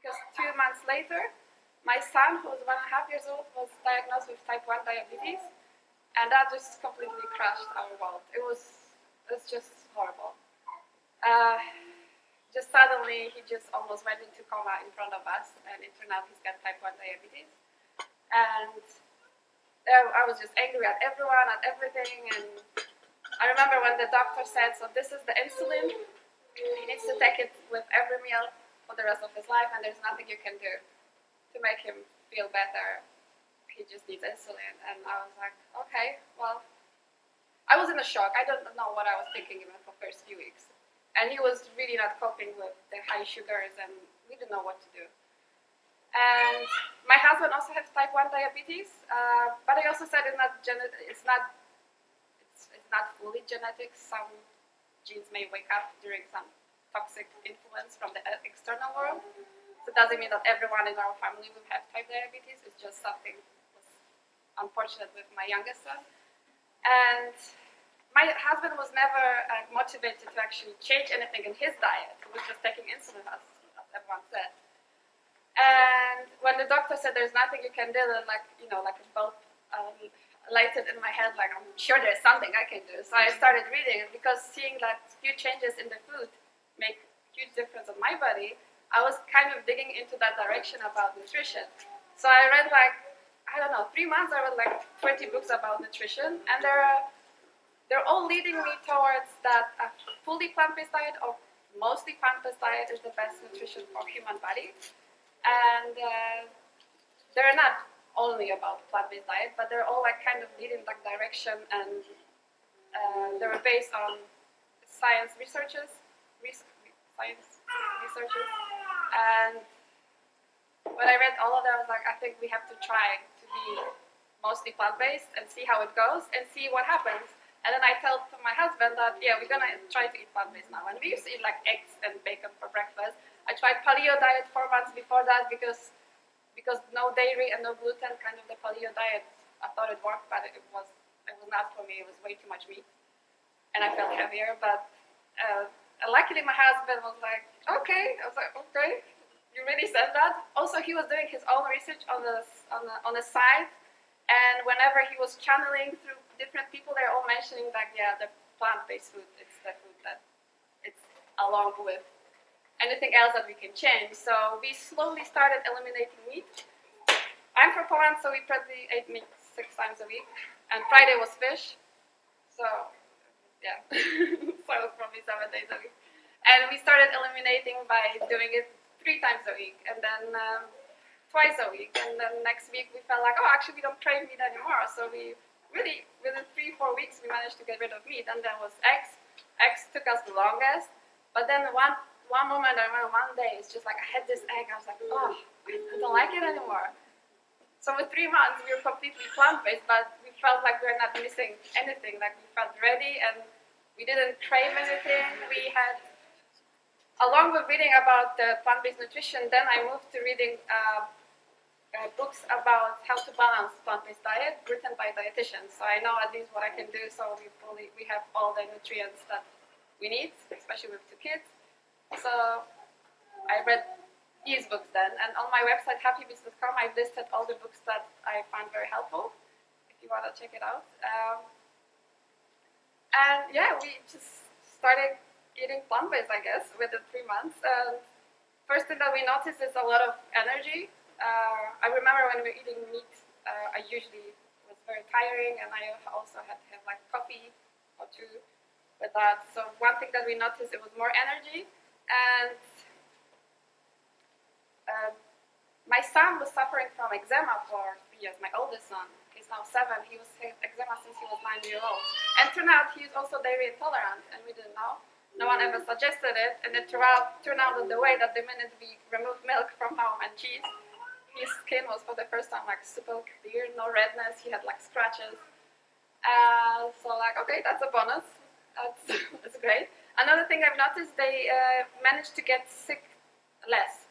because 2 months later, my son, who was 1.5 years old, was diagnosed with type 1 diabetes, and that just completely crushed our world. It was just horrible. Just suddenly, he just almost went into coma in front of us, and it turned out he's got type 1 diabetes. And I was just angry at everyone, at everything, and I remember when the doctor said, so this is the insulin, he needs to take it with every meal for the rest of his life, and there's nothing you can do to make him feel better. He just needs insulin. And I was like, okay, well, I was in a shock. I don't know what I was thinking even for the first few weeks. And he was really not coping with the high sugars, and we didn't know what to do. And my husband also has type 1 diabetes, but I also said it's not fully genetic. Some genes may wake up during some toxic influence from the external world. So it doesn't mean that everyone in our family will have type diabetes. It's just something was unfortunate with my youngest son. And my husband was never motivated to actually change anything in his diet. He was just taking insulin, as everyone said. And when the doctor said there's nothing you can do, then like a bulb lighted in my head, like I'm sure there's something I can do. So I started reading, because seeing that few changes in the food make huge difference on my body, I was kind of digging into that direction about nutrition. So I read 3 months, I read 20 books about nutrition, and they're all leading me towards that a fully plant-based diet or mostly plant-based diet is the best nutrition for human body. And they're not only about plant-based diet, but they're all kind of leading that direction, and they were based on science researchers. And when I read all of them, I was like, I think we have to try to be mostly plant-based and see how it goes and see what happens. And then I told my husband that, yeah, we're going to try to eat plant-based now. And we used to eat eggs and bacon for breakfast. I tried paleo diet 4 months before that because no dairy and no gluten, kind of the paleo diet, I thought it worked, but it was not for me. It was way too much meat. And I felt heavier, but luckily my husband was like, okay. I was like, okay, you really said that? Also, he was doing his own research on the side, and whenever he was channeling through different people, they're all mentioning the plant-based food, it's the food that it's along with anything else that we can change. So we slowly started eliminating meat. I'm from Poland, so we probably ate meat 6 times a week, and Friday was fish, so yeah, so it was probably 7 days a week. And we started eliminating by doing it 3 times a week, and then twice a week. And then next week we felt like, oh, actually we don't crave meat anymore. So we really, within 3-4 weeks, we managed to get rid of meat. And then was eggs. Eggs took us the longest. But then one moment, I remember one day, it's just like I had this egg. I was like, oh, I don't like it anymore. So for 3 months, we were completely plant-based, but we felt like we were not missing anything. Like we felt ready, and we didn't crave anything. We had, along with reading about plant-based nutrition, then I moved to reading books about how to balance plant-based diet written by dietitians. So I know at least what I can do. So we have all the nutrients that we need, especially with 2 kids. So I read these books then, and on my website happybeats.com I've listed all the books that I found very helpful, if you want to check it out. And yeah, we just started eating plant-based, I guess, within 3 months. First thing that we noticed is a lot of energy. I remember when we were eating meat, I usually was very tiring, and I also had to have coffee or 2 with that. So one thing that we noticed, it was more energy. And my son was suffering from eczema for 3 years, my oldest son. He's now 7. He was having eczema since he was 9 years old. And turned out he's also dairy intolerant, and we didn't know. No one ever suggested it, and it turned out that the way that the minute we removed milk from home and cheese, his skin was for the first time super clear, no redness, he had scratches. So okay, that's a bonus. That's great. Another thing I've noticed, they managed to get sick less.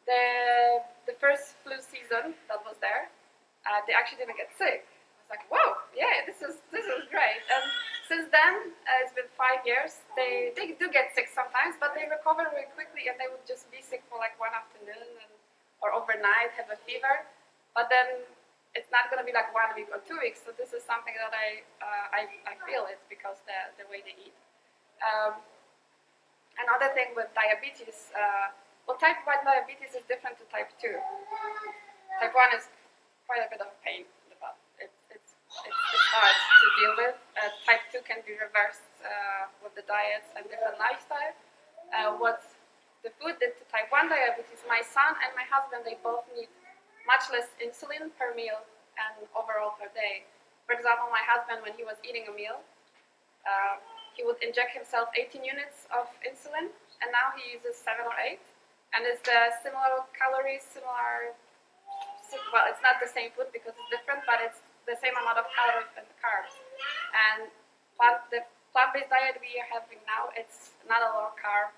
The first flu season that was there, they actually didn't get sick. I was like, whoa, yeah, this is great. And since then, it's been 5 years, they do get sick sometimes, but they recover very quickly, and they would just be sick for like one afternoon or overnight, have a fever, but then it's not going to be like 1 week or 2 weeks. So this is something that I feel it's because the way they eat. Another thing with diabetes, well, type 1 diabetes is different to type 2. Type 1 is quite a bit of pain in the butt. It's hard to deal with. Type 2 can be reversed with the diets and different lifestyle. What the food did to type 1 diabetes, my son and my husband, they both need much less insulin per meal and overall per day. For example, my husband, when he was eating a meal, he would inject himself 18 units of insulin, and now he uses 7 or 8. And it's the similar calories, well, it's not the same food because it's different, but it's the same amount of calories and carbs. And the plant-based diet we are having now, it's not a low carb.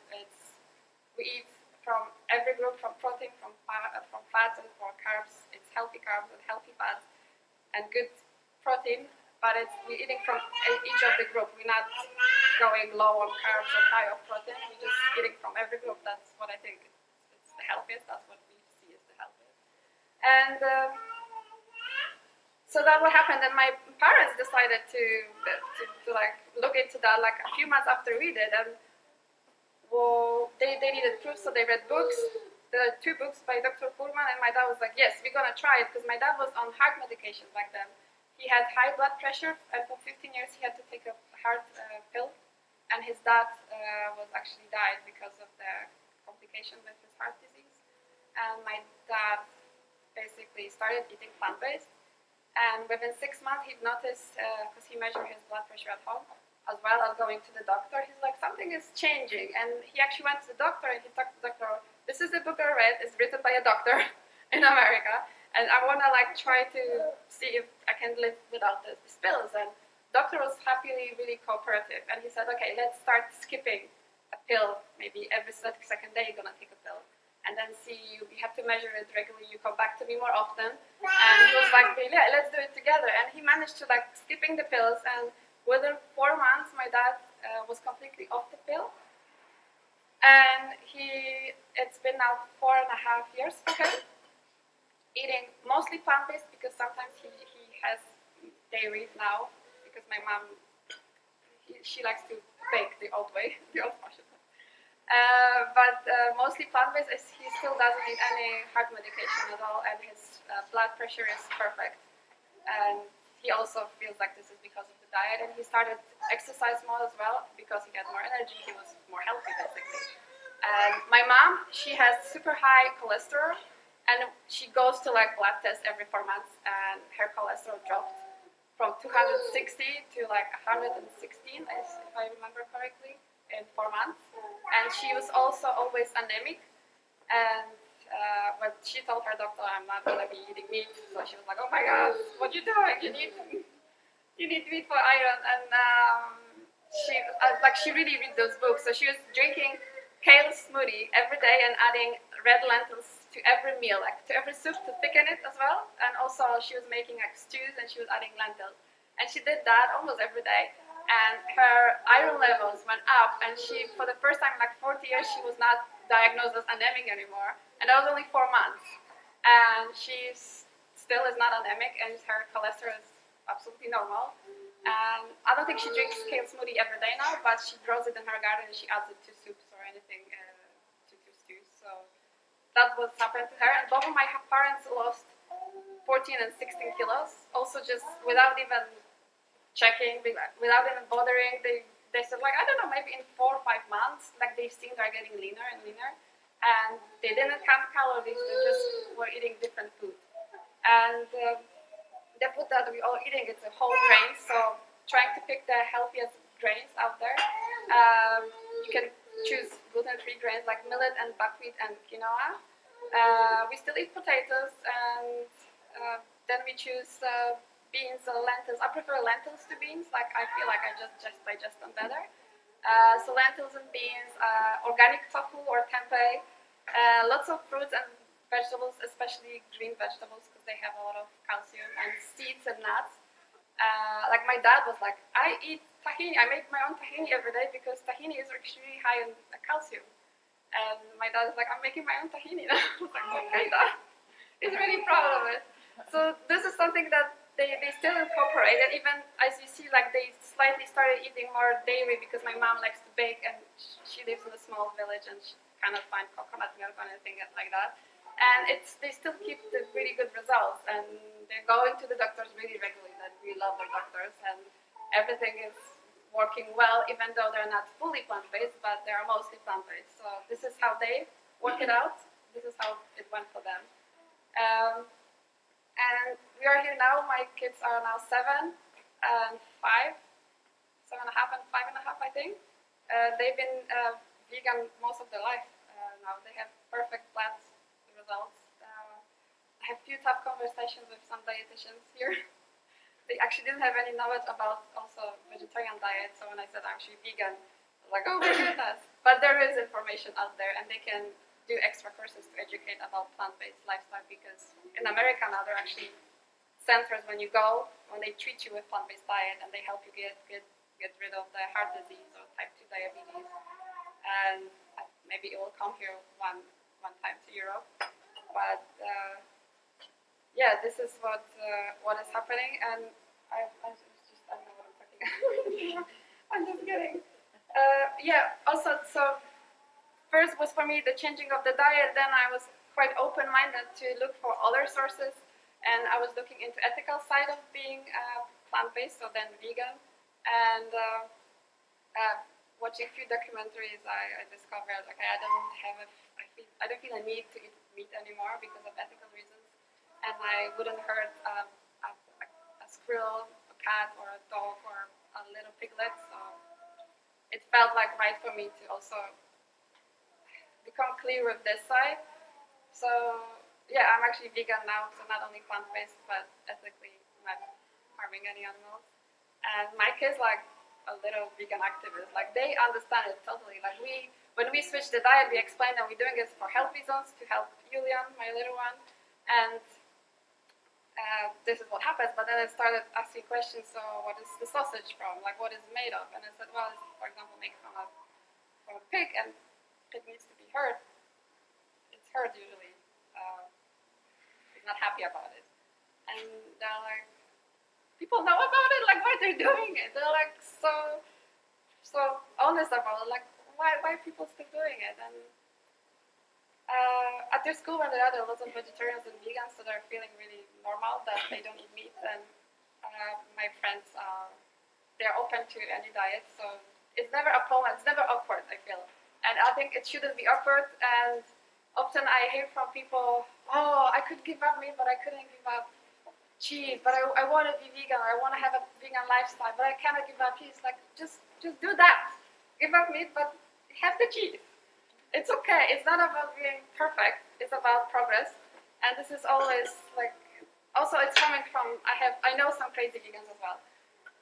We eat from every group, from protein, from fats, and for carbs. It's healthy carbs and healthy fats and good protein, but we're eating from each of the group. We're not going low on carbs and high on protein. We're just eating from every group. That's what I think it's the healthiest. That's what we see as the healthiest. And so that what happened, and my parents decided to like look into that like a few months after we did, and well, they needed proof, so they read books. There are 2 books by Dr. Pullman, and my dad was like, yes, we're gonna try it, because my dad was on heart medication back then. He had high blood pressure, and for 15 years he had to take a heart pill, and his dad was actually died because of the complication with his heart disease. And my dad basically started eating plant-based, and within 6 months he noticed, because he measured his blood pressure at home, as well as going to the doctor, he's like, something is changing. And he actually went to the doctor, and he talked to the doctor, this is the book I read, it's written by a doctor in America, and I want to like try to see if I can live without these pills. And doctor was happily really cooperative, and he said, okay, let's start skipping a pill, maybe every second day you're going to take a pill. And then see, you have to measure it regularly, you come back to me more often. And he was like, yeah, let's do it together. And he managed to like skipping the pills, and within 4 months, my dad was completely off the pill. And it's been now 4.5 years for him, eating mostly plant-based, because sometimes he has dairy now, because my mom, she likes to bake the old way, the old-fashioned way. But mostly plant-based, he still doesn't need any heart medication at all, and his blood pressure is perfect. And he also feels like this is because of the diet, and he started exercise more as well because he had more energy, he was more healthy basically. And my mom, she has super high cholesterol, and she goes to like blood tests every 4 months, and her cholesterol dropped from 260 to like 116, if I remember correctly, in 4 months. And she was also always anemic, and but she told her doctor, I'm not going to be eating meat. So she was like, oh my God, what are you doing? You need meat for iron. And she really read those books. So she was drinking kale smoothie every day and adding red lentils to every meal, like to every soup to thicken it as well. And also she was making like stews, and she was adding lentils. And she did that almost every day. And her iron levels went up, and she, for the first time in like 40 years, she was not diagnosed as anemic anymore. And that was only 4 months. And she still is not anemic, and her cholesterol is absolutely normal. And I don't think she drinks kale smoothie every day now, but she grows it in her garden, and she adds it to soups or anything, to stews. So that's what's happened to her. And both of my parents lost 14 and 16 kilos, also just without even checking, without even bothering. They said, like, I don't know, maybe in 4 or 5 months, like they've seen they're getting leaner and leaner. And they didn't count calories, they just were eating different food. And the food that we're all eating, it's a whole grain, so trying to pick the healthiest grains out there. You can choose gluten-free grains like millet and buckwheat and quinoa. We still eat potatoes, and then we choose beans or lentils. I prefer lentils to beans, like I feel like I just digest them better. So lentils and beans, organic tofu or tempeh, lots of fruits and vegetables, especially green vegetables, because they have a lot of calcium, and seeds and nuts. Like my dad was like, I eat tahini. I make my own tahini every day because tahini is extremely high in calcium. And my dad is like, I'm making my own tahini now. I was like, okay, Dad. He's really proud of it. So this is something that they still incorporate. And even as you see, like they slightly started eating more dairy because my mom likes to bake and she lives in a small village and she cannot find coconut milk or anything like that. And they still keep the really good results. And they're going to the doctors really regularly. That we love their doctors. And everything is working well, even though they're not fully plant-based, but they are mostly plant-based. So this is how they work it out. This is how it went for them. And we are here now. My kids are now 7 and 5, 7.5 and 5.5, I think. They've been vegan most of their life now. They have perfect blood results. I have a few tough conversations with some dietitians here. They actually didn't have any knowledge about also vegetarian diet, so when I said I'm actually vegan, I was like, oh my goodness. But there is information out there, and they can do extra courses to educate about plant-based lifestyle, because in America now there are actually centers when you go, when they treat you with plant-based diet, and they help you get rid of the heart disease or type 2 diabetes. And maybe it will come here one time to Europe. But yeah, this is what is happening, and I don't know what I'm talking about. I'm just kidding. Yeah. Also, so first was for me the changing of the diet. Then I was quite open-minded to look for other sources, and I was looking into ethical side of being plant-based, so then vegan, and watching a few documentaries. I discovered okay, I don't feel a need to eat meat anymore because of ethical reasons. And I wouldn't hurt a squirrel, a cat, or a dog, or a little piglet. So it felt like right for me to also become clear with this side. So yeah, I'm actually vegan now, so not only plant-based, but ethically not harming any animals. And my kids like a little vegan activist. Like they understand it totally. Like when we switched the diet, we explained that we're doing it for health reasons, to help Julian, my little one, and this is what happens. But then I started asking questions. So what is the sausage from? Like what is it made of? And I said, well, it's, for example, made from a pig, and it needs to be hurt. It's hurt usually. He's not happy about it. And they're like, people know about it. Like why they're doing it? They're like so honest about it. Like why people still doing it? And at their school when there are lots of vegetarians and vegans, so they're feeling really normal that they don't eat meat. And my friends, they're open to any diet, so it's never a problem. It's never awkward, I feel. And I think it shouldn't be awkward. And often I hear from people, oh, I could give up meat, but I couldn't give up cheese. But I want to be vegan, or I want to have a vegan lifestyle, but I cannot give up cheese. Like just do that. Give up meat, but have the cheese. It's okay. It's not about being perfect. It's about progress. And this is always like, also it's coming from, I know some crazy vegans as well.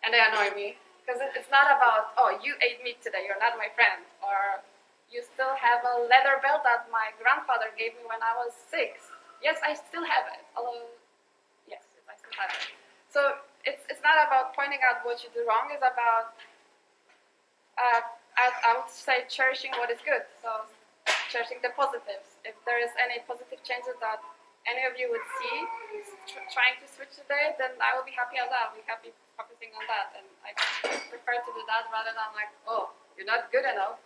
And they annoy me. Because it's not about, oh, you ate meat today, you're not my friend. Or you still have a leather belt that my grandfather gave me when I was 6. Yes, I still have it. Although, yes, I still have it. So it's not about pointing out what you do wrong. It's about, I would say, cherishing what is good. So cherishing the positives. If there is any positive changes that any of you would see trying to switch today, then I will be happy as that. I'll be happy focusing on that. And I prefer to do that rather than like, oh, you're not good enough.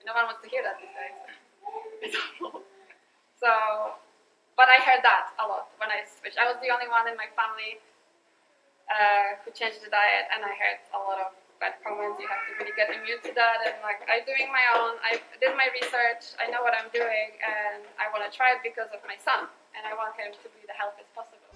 No one wants to hear that these days. So, but I heard that a lot when I switched. I was the only one in my family who changed the diet, and I heard a lot of bad comments. You have to really get immune to that, and like I'm doing my own. I did my research. I know what I'm doing, and I want to try it because of my son, and I want him to be the healthiest possible.